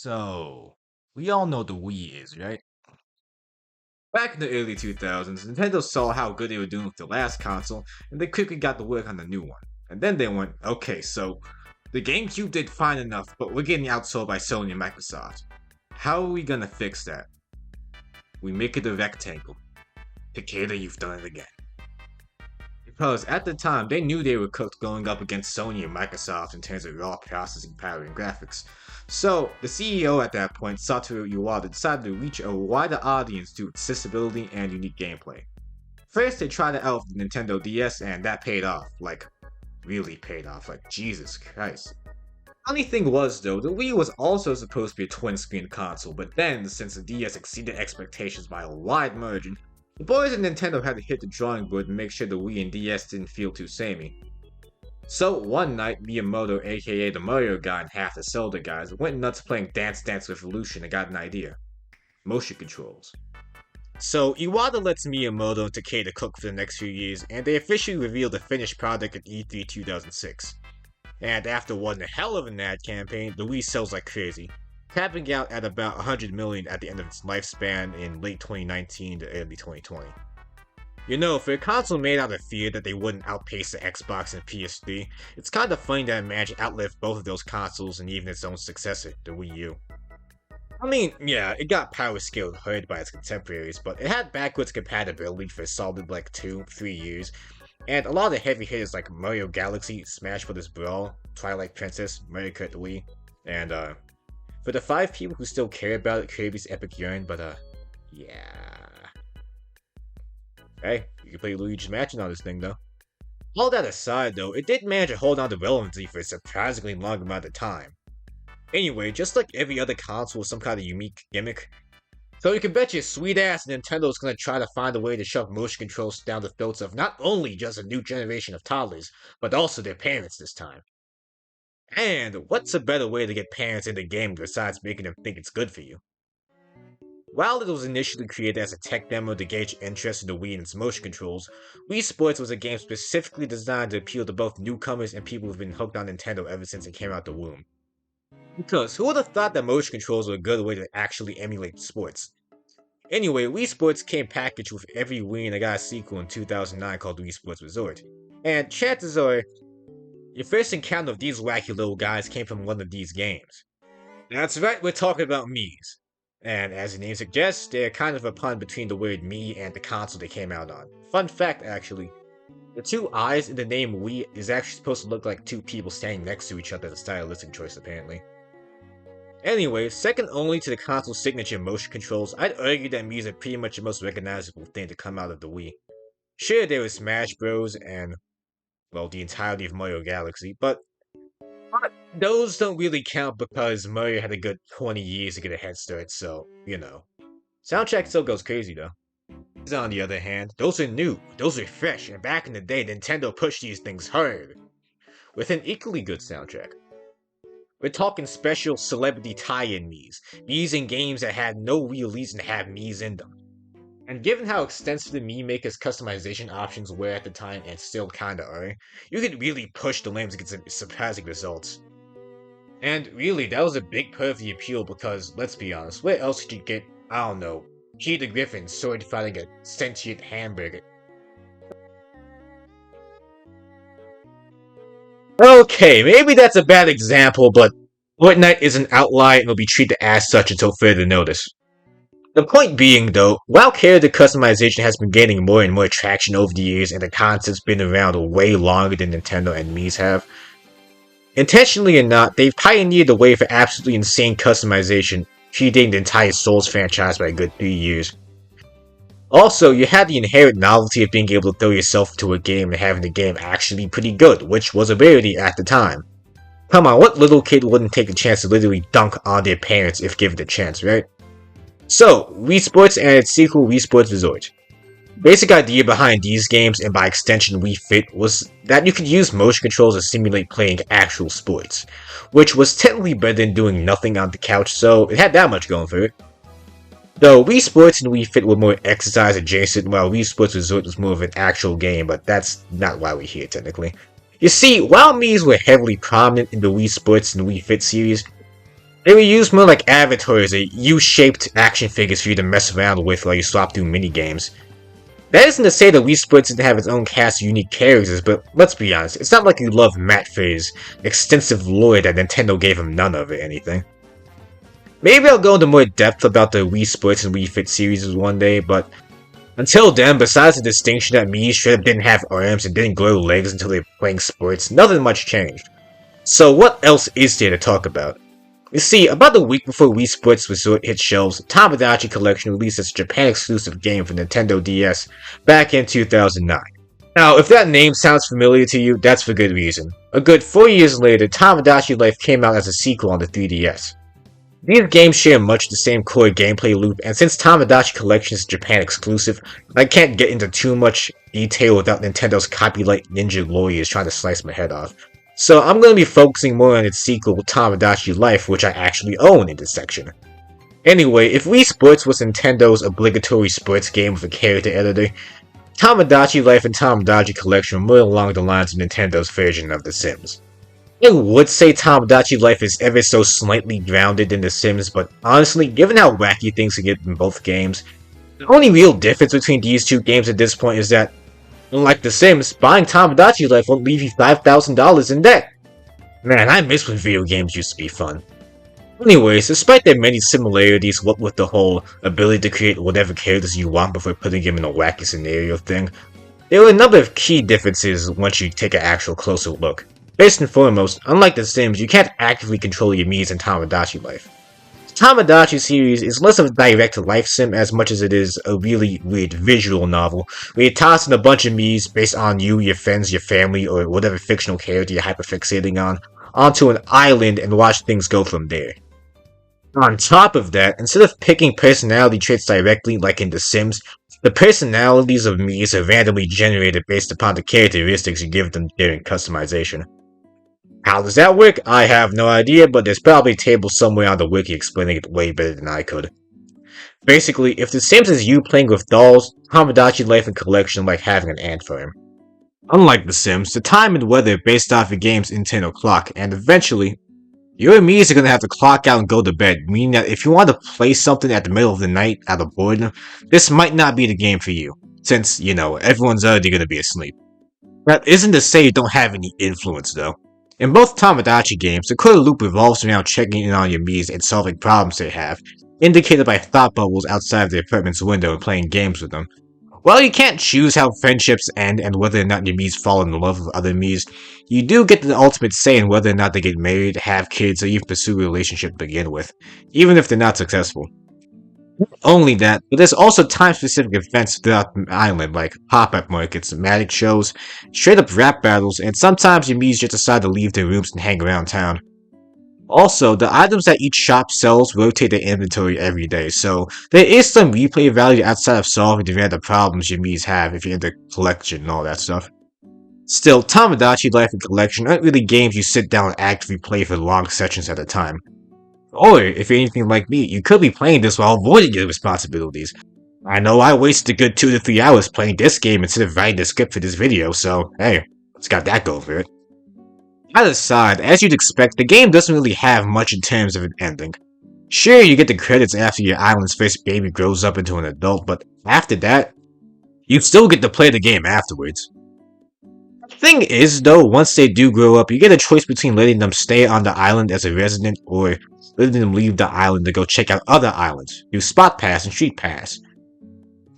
So, we all know the Wii is, right? Back in the early 2000s, Nintendo saw how good they were doing with the last console, and they quickly got to work on the new one. And then they went, okay, so the GameCube did fine enough, but we're getting outsold by Sony and Microsoft. How are we gonna fix that? We make it a rectangle. Takeda, you've done it again. Because at the time, they knew they were cooked going up against Sony and Microsoft in terms of raw processing power and graphics. So, the CEO at that point, Satoru Iwata, decided to reach a wider audience through accessibility and unique gameplay. First, they tried it out with the Nintendo DS, and that paid off. Like, really paid off. Like, Jesus Christ. Funny thing was, though, the Wii was also supposed to be a twin-screen console, but then, since the DS exceeded expectations by a wide margin, the boys at Nintendo had to hit the drawing board and make sure the Wii and DS didn't feel too samey. So one night, Miyamoto, aka the Mario guy and half the Zelda guys, went nuts playing Dance Dance Revolution and got an idea. Motion controls. So Iwata lets Miyamoto and Takeda cook for the next few years, and they officially revealed the finished product at E3 2006. And after one hell of an ad campaign, the Wii sells like crazy, tapping out at about 100 million at the end of its lifespan in late 2019 to early 2020. You know, for a console made out of fear that they wouldn't outpace the Xbox and PS3, it's kinda funny that it managed to outlive both of those consoles and even its own successor, the Wii U. I mean, yeah, it got power scaled hard by its contemporaries, but it had backwards compatibility for a solid 2-3 years, and a lot of the heavy hitters like Mario Galaxy, Smash Bros. Brawl, Twilight Princess, Mario Kart Wii, and for the 5 people who still care about it, Kirby's Epic Yarn, but yeah. Hey, you can play Luigi's Mansion on this thing, though. All that aside, though, it did manage to hold on to relevancy for a surprisingly long amount of time. Anyway, just like every other console with some kind of unique gimmick, so you can bet your sweet ass Nintendo's gonna try to find a way to shove motion controls down the throats of not only just a new generation of toddlers, but also their parents this time. And what's a better way to get parents into gaming besides making them think it's good for you? While it was initially created as a tech demo to gauge interest in the Wii and its motion controls, Wii Sports was a game specifically designed to appeal to both newcomers and people who've been hooked on Nintendo ever since it came out the womb. Because who would have thought that motion controls were a good way to actually emulate sports? Anyway, Wii Sports came packaged with every Wii and it got a sequel in 2009 called Wii Sports Resort. And chances are, your first encounter of these wacky little guys came from one of these games. That's right, we're talking about Miis. And as the name suggests, they're kind of a pun between the word Mii and the console they came out on. Fun fact, actually. The 2 eyes in the name Wii is actually supposed to look like 2 people standing next to each other as a stylistic choice, apparently. Anyway, second only to the console's signature motion controls, I'd argue that Mii's are pretty much the most recognizable thing to come out of the Wii. Sure, there was Smash Bros. And, well, the entirety of Mario Galaxy, but those don't really count because Mario had a good 20 years to get a head start, so, you know. Soundtrack still goes crazy, though. On the other hand, those are new, those are fresh, and back in the day, Nintendo pushed these things hard, with an equally good soundtrack. We're talking special celebrity tie-in Miis, Miis in games that had no real reason to have Miis in them. And given how extensive the Mii Maker's customization options were at the time and still kinda are, you could really push the limits to get some surprising results. And really, that was a big part of the appeal because, let's be honest, where else could you get, I don't know, Peter Griffin sword fighting a sentient hamburger? Okay, maybe that's a bad example, but Fortnite is an outlier and will be treated as such until further notice. The point being, though, while character customization has been gaining more and more traction over the years and the concept's been around way longer than Nintendo and Mii's have, intentionally or not, they've pioneered the way for absolutely insane customization, predating the entire Souls franchise by a good 3 years. Also, you had the inherent novelty of being able to throw yourself into a game and having the game actually be pretty good, which was a rarity at the time. Come on, what little kid wouldn't take a chance to literally dunk on their parents if given the chance, right? So, Wii Sports and its sequel Wii Sports Resort. Basic idea behind these games, and by extension Wii Fit, was that you could use motion controls to simulate playing actual sports, which was technically better than doing nothing on the couch, so it had that much going for it. Though Wii Sports and Wii Fit were more exercise adjacent, while Wii Sports Resort was more of an actual game, but that's not why we're here technically. You see, while Miis were heavily prominent in the Wii Sports and Wii Fit series, They were used more like avatars, or U-shaped action figures for you to mess around with while you swap through minigames. That isn't to say that Wii Sports didn't have its own cast of unique characters, but let's be honest, it's not like you love Matt for his extensive lore that Nintendo gave him none of or anything. Maybe I'll go into more depth about the Wii Sports and Wii Fit series one day, but until then, besides the distinction that Miis straight up didn't have arms and didn't grow legs until they were playing sports, nothing much changed. So what else is there to talk about? You see, about a week before Wii Sports Resort hit shelves, Tomodachi Collection released its Japan-exclusive game for Nintendo DS back in 2009. Now, if that name sounds familiar to you, that's for good reason. A good 4 years later, Tomodachi Life came out as a sequel on the 3DS. These games share much the same core gameplay loop, and since Tomodachi Collection is Japan exclusive, I can't get into too much detail without Nintendo's copyright ninja lawyers trying to slice my head off. So I'm going to be focusing more on its sequel, Tomodachi Life, which I actually own in this section. Anyway, if Wii Sports was Nintendo's obligatory sports game with a character editor, Tomodachi Life and Tomodachi Collection were more along the lines of Nintendo's version of The Sims. I would say Tomodachi Life is ever so slightly grounded in The Sims, but honestly, given how wacky things can get in both games, the only real difference between these two games at this point is that, unlike The Sims, buying Tomodachi Life won't leave you $5,000 in debt. Man, I miss when video games used to be fun. Anyways, despite their many similarities, what with the whole ability to create whatever characters you want before putting them in a wacky scenario thing, there were a number of key differences once you take an actual closer look. First and foremost, unlike The Sims, you can't actively control your Miis in Tomodachi Life. The Tomodachi series is less of a direct life sim as much as it is a really weird visual novel, where you toss in a bunch of Miis based on you, your friends, your family, or whatever fictional character you're hyperfixating on, onto an island and watch things go from there. On top of that, instead of picking personality traits directly like in The Sims, the personalities of Miis are randomly generated based upon the characteristics you give them during customization. How does that work? I have no idea, but there's probably a table somewhere on the wiki explaining it way better than I could. Basically, if The Sims is you playing with dolls, Tomodachi Life and Collection like having an ant farm. Unlike The Sims, the time and weather are based off the game's internal clock, and eventually, your Miis are gonna have to clock out and go to bed, meaning that if you want to play something at the middle of the night out of boredom, this might not be the game for you, since, everyone's already gonna be asleep. That isn't to say you don't have any influence, though. In both Tomodachi games, the core loop revolves around checking in on your Miis and solving problems they have, indicated by thought bubbles outside of the apartment's window and playing games with them. While you can't choose how friendships end and whether or not your Miis fall in love with other Miis, you do get the ultimate say in whether or not they get married, have kids, or even pursue a relationship to begin with, even if they're not successful. Not only that, but there's also time-specific events throughout the island, like pop-up markets, magic shows, straight-up rap battles, and sometimes your Miis just decide to leave their rooms and hang around town. Also, the items that each shop sells rotate their inventory every day, so there is some replay value outside of solving the random problems your Miis have if you're into collection and all that stuff. Still, Tomodachi Life and Collection aren't really games you sit down and actively play for long sessions at a time. Or, if you're anything like me, you could be playing this while avoiding your responsibilities. I know I wasted a good 2 to 3 hours playing this game instead of writing the script for this video, so hey, it's got that going for it. That aside, as you'd expect, the game doesn't really have much in terms of an ending. Sure, you get the credits after your island's first baby grows up into an adult, but after that, you still get to play the game afterwards. The thing is, though, once they do grow up, you get a choice between letting them stay on the island as a resident, or letting them leave the island to go check out other islands, do Spot Pass and Street Pass.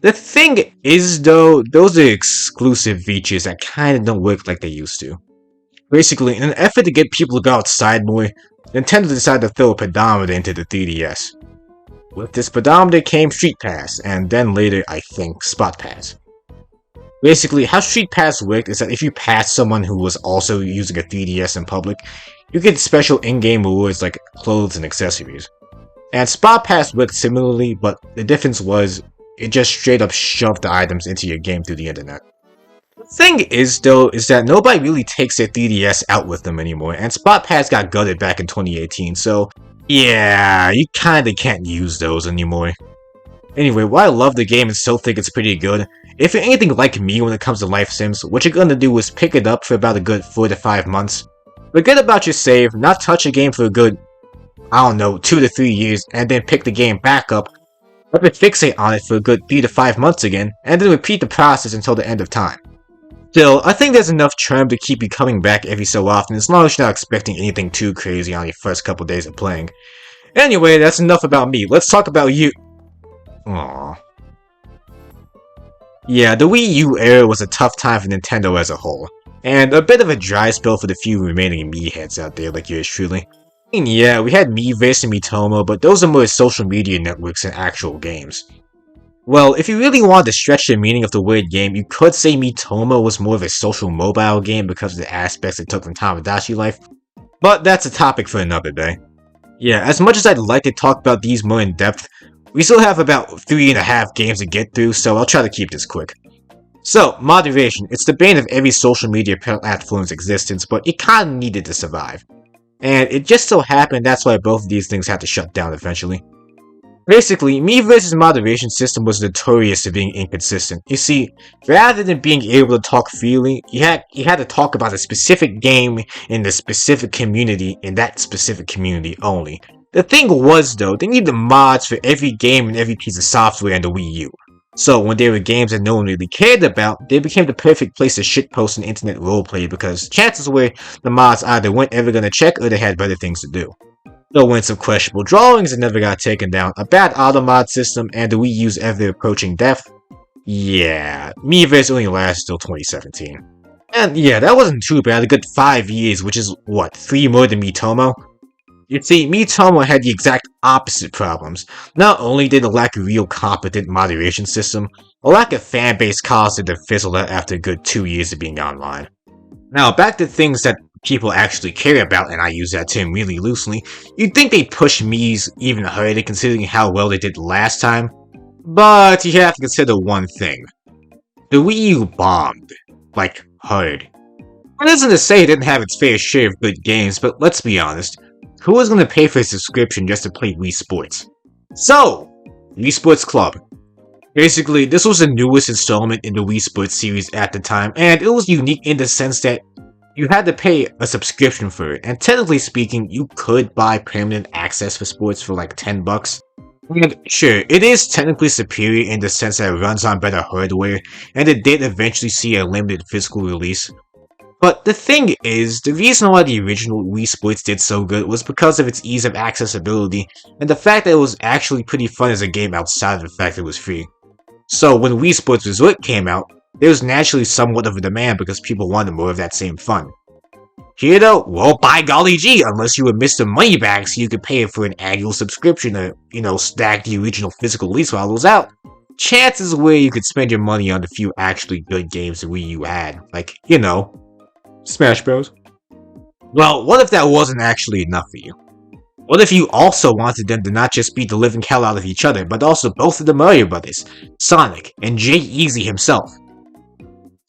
The thing is, though, those are exclusive features that kinda don't work like they used to. Basically, in an effort to get people to go outside more, Nintendo decided to throw a pedometer into the 3DS. With this pedometer came Street Pass, and then later, I think, Spot Pass. Basically, how Street Pass worked is that if you passed someone who was also using a 3DS in public, you get special in-game rewards like clothes and accessories. And Spot Pass worked similarly, but the difference was, it just straight up shoved the items into your game through the internet. The thing is, though, is that nobody really takes their 3DS out with them anymore, and Spot Pass got gutted back in 2018, so yeah, you kinda can't use those anymore. Anyway, while I love the game and still think it's pretty good, if you're anything like me when it comes to life sims, what you're gonna do is pick it up for about a good 4 to 5 months. Forget about your save, not touch a game for a good, I don't know, 2 to 3 years, and then pick the game back up, or fixate on it for a good 3 to 5 months again, and then repeat the process until the end of time. Still, I think there's enough charm to keep you coming back every so often, as long as you're not expecting anything too crazy on your first couple days of playing. Anyway, that's enough about me. Let's talk about you. Aww. Yeah, the Wii U era was a tough time for Nintendo as a whole, and a bit of a dry spell for the few remaining Mii heads out there like yours truly. I mean, yeah, we had Miiverse and Miitomo, but those are more social media networks than actual games. Well, if you really wanted to stretch the meaning of the word game, you could say Miitomo was more of a social mobile game because of the aspects it took from Tomodachi life, but that's a topic for another day. Yeah, as much as I'd like to talk about these more in depth, we still have about 3.5 games to get through, so I'll try to keep this quick. So, moderation, it's the bane of every social media platform's existence, but it kinda needed to survive. And it just so happened that's why both of these things had to shut down eventually. Basically, Miiverse's moderation system was notorious for being inconsistent. You see, rather than being able to talk freely, you had to talk about a specific game in the specific community in that specific community only. The thing was, though, they needed mods for every game and every piece of software in the Wii U. So when there were games that no one really cared about, they became the perfect place to shitpost an internet roleplay because chances were the mods either weren't ever gonna check or they had better things to do. There went some questionable drawings that never got taken down, a bad auto-mod system, and the Wii U's ever approaching death. Yeah, Miiverse only lasted till 2017. And yeah, that wasn't too bad, a good 5 years, which is, what, 3 more than Miitomo? You see, Miitomo had the exact opposite problems. Not only did it lack a real competent moderation system, a lack of fanbase caused it to fizzle out after a good 2 years of being online. Now, back to things that people actually care about, and I use that term really loosely, you'd think they'd push Miis even harder considering how well they did last time. But you have to consider one thing. The Wii U bombed. Like, hard. It isn't to say it didn't have its fair share of good games, but let's be honest. Who was going to pay for a subscription just to play Wii Sports? So, Wii Sports Club. Basically, this was the newest installment in the Wii Sports series at the time, and it was unique in the sense that you had to pay a subscription for it, and technically speaking, you could buy permanent access for sports for like $10. And sure, it is technically superior in the sense that it runs on better hardware, and it did eventually see a limited physical release. But the thing is, the reason why the original Wii Sports did so good was because of its ease of accessibility, and the fact that it was actually pretty fun as a game outside of the fact that it was free. So when Wii Sports Resort came out, there was naturally somewhat of a demand because people wanted more of that same fun. Here though, well by golly gee, unless you were Mr. Moneybags, you could pay for an annual subscription to, stack the original physical release while it was out. Chances were you could spend your money on the few actually good games the Wii U had, like, Smash Bros. Well, what if that wasn't actually enough for you? What if you also wanted them to not just beat the living hell out of each other, but also both of the Mario Brothers, Sonic, and Jay-Z himself?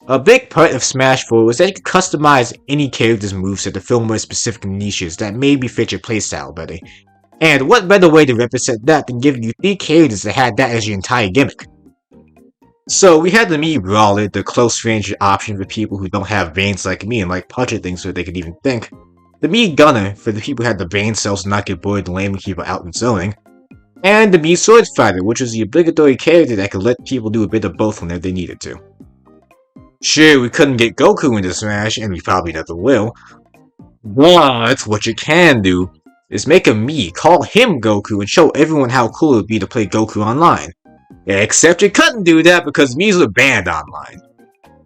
A big part of Smash 4 was that you could customize any character's moveset to fill more specific niches that maybe fit your playstyle better. And what better way to represent that than giving you 3 characters that had that as your entire gimmick? So we had the Mii Brawler, the close range option for people who don't have veins like me and like punching things so they could even think. The Mii Gunner for the people who had the brain cells to not get bored and laming people out and zoning. And the Mii Sword Fighter, which was the obligatory character that could let people do a bit of both whenever they needed to. Sure, we couldn't get Goku into Smash, and we probably never will. But what you can do is make a Mii, call him Goku, and show everyone how cool it would be to play Goku online. Except you couldn't do that because Miis were banned online.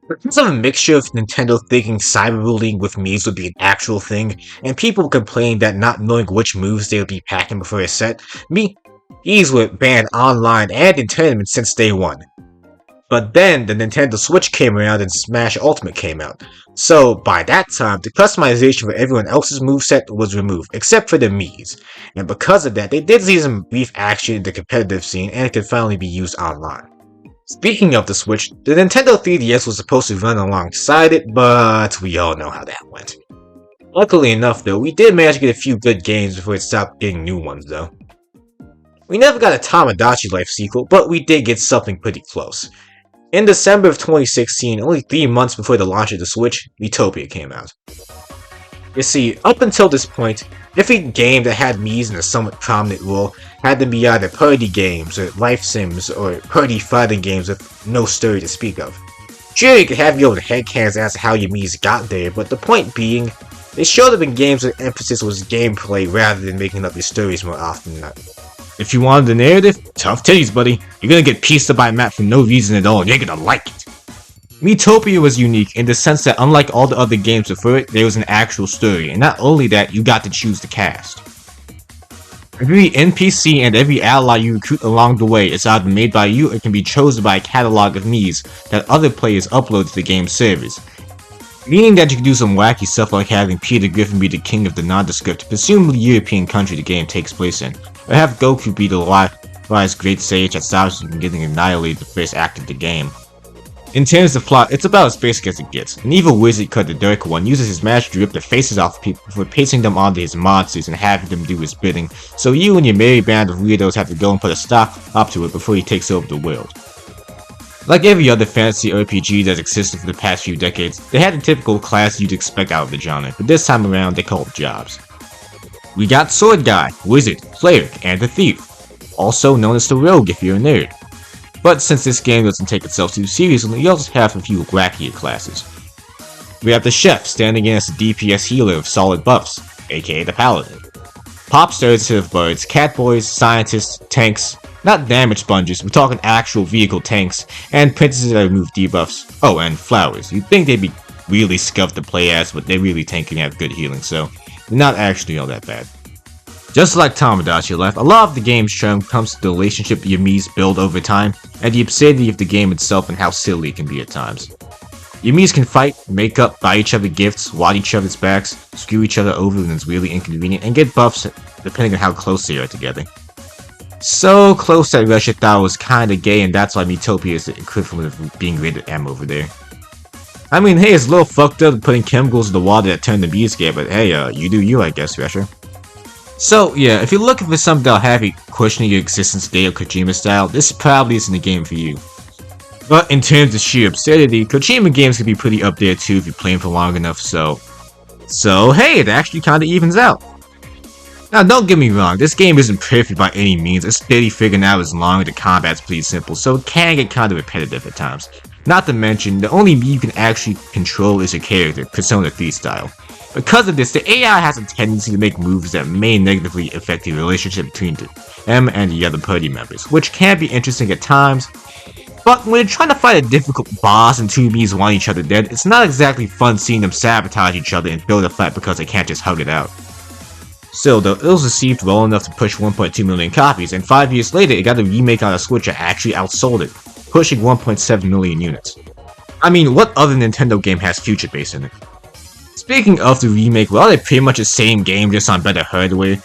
Because of a mixture of Nintendo thinking cyberbullying with Miis would be an actual thing, and people complaining that not knowing which moves they would be packing before a set, Miis were banned online and in tournaments since day one. But then the Nintendo Switch came around and Smash Ultimate came out. So by that time, the customization for everyone else's moveset was removed, except for the Miis. And because of that, they did see some brief action in the competitive scene and it could finally be used online. Speaking of the Switch, the Nintendo 3DS was supposed to run alongside it, but we all know how that went. Luckily enough though, we did manage to get a few good games before it stopped getting new ones though. We never got a Tomodachi Life sequel, but we did get something pretty close. In December of 2016, only 3 months before the launch of the Switch, Miitopia came out. You see, up until this point, Every game that had Miis in a somewhat prominent role had to be either party games, or life sims, or party fighting games with no story to speak of. Sure, you could have your own headcanons as to how your Miis got there, but the point being, they showed up in games where emphasis was gameplay rather than making up your stories more often than not. If you wanted the narrative, tough titties, buddy. You're gonna get pieced up by a map for no reason at all, and you're gonna like it. Miitopia was unique in the sense that unlike all the other games before it, there was an actual story, and not only that, you got to choose the cast. Every NPC and every ally you recruit along the way is either made by you or can be chosen by a catalog of Miis that other players upload to the game's servers. Meaning that you can do some wacky stuff like having Peter Griffin be the king of the nondescript, presumably European country the game takes place in, or have Goku be the wise great sage that stops you from getting annihilated the first act of the game. In terms of plot, it's about as basic as it gets. An evil wizard called the Dark One uses his magic to rip the faces off people before pasting them onto his monsters and having them do his bidding, so you and your merry band of weirdos have to go and put a stop up to it before he takes over the world. Like every other fantasy RPG that's existed for the past few decades, they had the typical class you'd expect out of the genre, but this time around they called jobs. We got Sword Guy, Wizard, Cleric, and the Thief, also known as the Rogue if you're a nerd. But since this game doesn't take itself too seriously, you also have a few wackier classes. We have the Chef, standing in as the DPS healer of solid buffs, aka the Paladin. Pop stars instead of bards, catboys, scientists, tanks, not damage sponges, we're talking actual vehicle tanks, and princesses that remove debuffs. Oh, and flowers. You'd think they'd be really scuffed to play as, but they're really tanky and have good healing, so they're not actually all that bad. Just like Tomodachi Life, a lot of the game's charm comes to the relationship your Miis build over time, and the absurdity of the game itself and how silly it can be at times. Your Miis can fight, make up, buy each other gifts, wad each other's backs, screw each other over when it's really inconvenient, and get buffs depending on how close they are together. So close that Russia thought it was kinda gay, and that's why Miitopia is the equivalent of being rated M over there. I mean, hey, it's a little fucked up putting chemicals in the water that turn the Miis gay, but hey, you do you, I guess, Russia. So, yeah, if you're looking for something that'll have you questioning your existence Hideo Kojima style, this probably isn't the game for you. But in terms of sheer absurdity, Kojima games can be pretty up there too if you play them for long enough, so hey, it actually kinda evens out. Now don't get me wrong, this game isn't perfect by any means, it's barely figuring out as long as the combat's pretty simple, so it can get kinda repetitive at times. Not to mention, the only Mii you can actually control is your character, Persona 3 style. Because of this, the AI has a tendency to make moves that may negatively affect the relationship between them and the other party members, which can be interesting at times, but when you're trying to fight a difficult boss and two Miis want each other dead, it's not exactly fun seeing them sabotage each other and build a fight because they can't just hug it out. Still though, it was received well enough to push 1.2 million copies, and 5 years later it got a remake on a Switch that actually outsold it, pushing 1.7 million units. I mean, what other Nintendo game has Future Base in it? Speaking of the remake, while they're pretty much the same game just on better hardware,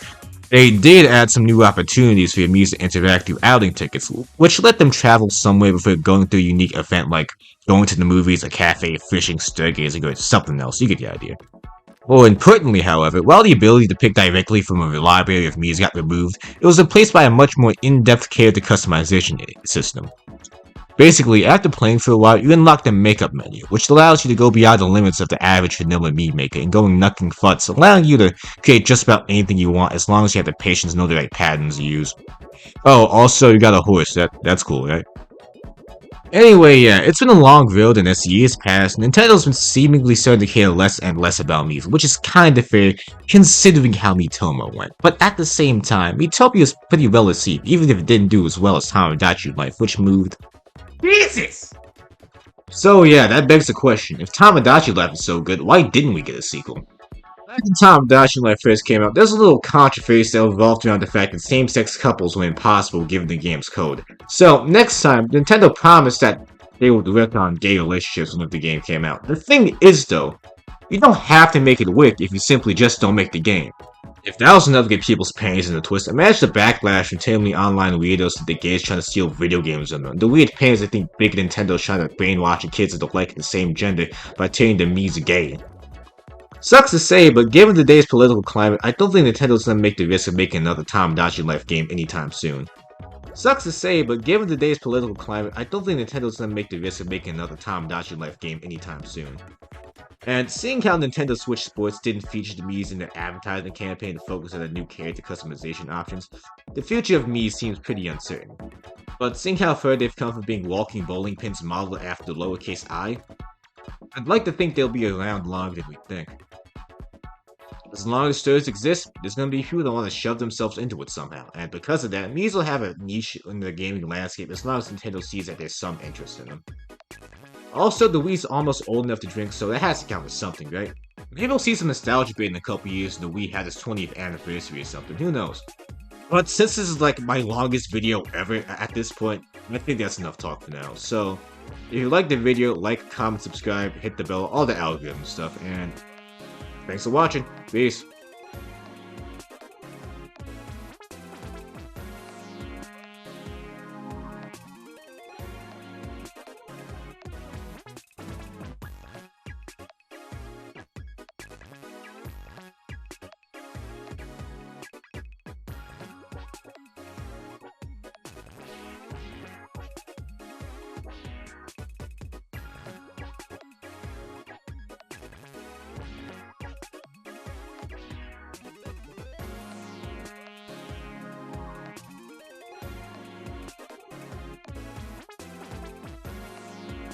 they did add some new opportunities for your Miis to interact through outing tickets, which let them travel somewhere before going through a unique event like going to the movies, a cafe, fishing, stargazing, or something else. You get the idea. More importantly, however, while the ability to pick directly from a library of Miis got removed, it was replaced by a much more in-depth character customization system. Basically, after playing for a while, you unlock the makeup menu, which allows you to go beyond the limits of the average vanilla Mii maker and going nothing futz, allowing you to create just about anything you want as long as you have the patience to know the right patterns to use. Oh, also, you got a horse, that's cool, right? Anyway, yeah, it's been a long road, and as years pass, Nintendo's been seemingly starting to care less and less about Miis, which is kinda fair, considering how Miitomo went. But at the same time, Miitopia is pretty well received, even if it didn't do as well as Tomodachi Life, which moved Jesus! So yeah, that begs the question, if Tomodachi Life is so good, why didn't we get a sequel? Back when Tomodachi Life first came out, there was a little controversy that revolved around the fact that same-sex couples were impossible given the game's code. So, next time, Nintendo promised that they would work on gay relationships when the game came out. The thing is though, you don't have to make it work if you simply just don't make the game. If that was enough to get people's panties in a twist, imagine the backlash from terribly online weirdos to the gays trying to steal video games from them. The weird parents that think big Nintendo's trying to brainwash the kids into liking the same gender by turning their Miis gay. Sucks to say, but given today's political climate, I don't think Nintendo's gonna make the risk of making another Tomodachi Life game anytime soon. Sucks to say, but given today's political climate, I don't think Nintendo's gonna make the risk of making another Tomodachi Life game anytime soon. And seeing how Nintendo Switch Sports didn't feature the Miis in their advertising campaign and focus on the new character customization options, the future of Miis seems pretty uncertain. But seeing how far they've come from being walking bowling pins modeled after the lowercase I, I'd like to think they'll be around longer than we think. As long as stores exist, there's going to be people that want to shove themselves into it somehow, and because of that, Miis will have a niche in the gaming landscape as long as Nintendo sees that there's some interest in them. Also, the Wii's almost old enough to drink, so that has to count as something, right? Maybe we'll see some nostalgia bait in a couple years and the Wii had its 20th anniversary or something, who knows? But since this is like my longest video ever at this point, I think that's enough talk for now. So, if you liked the video, like, comment, subscribe, hit the bell, all the algorithm stuff, and thanks for watching. Peace.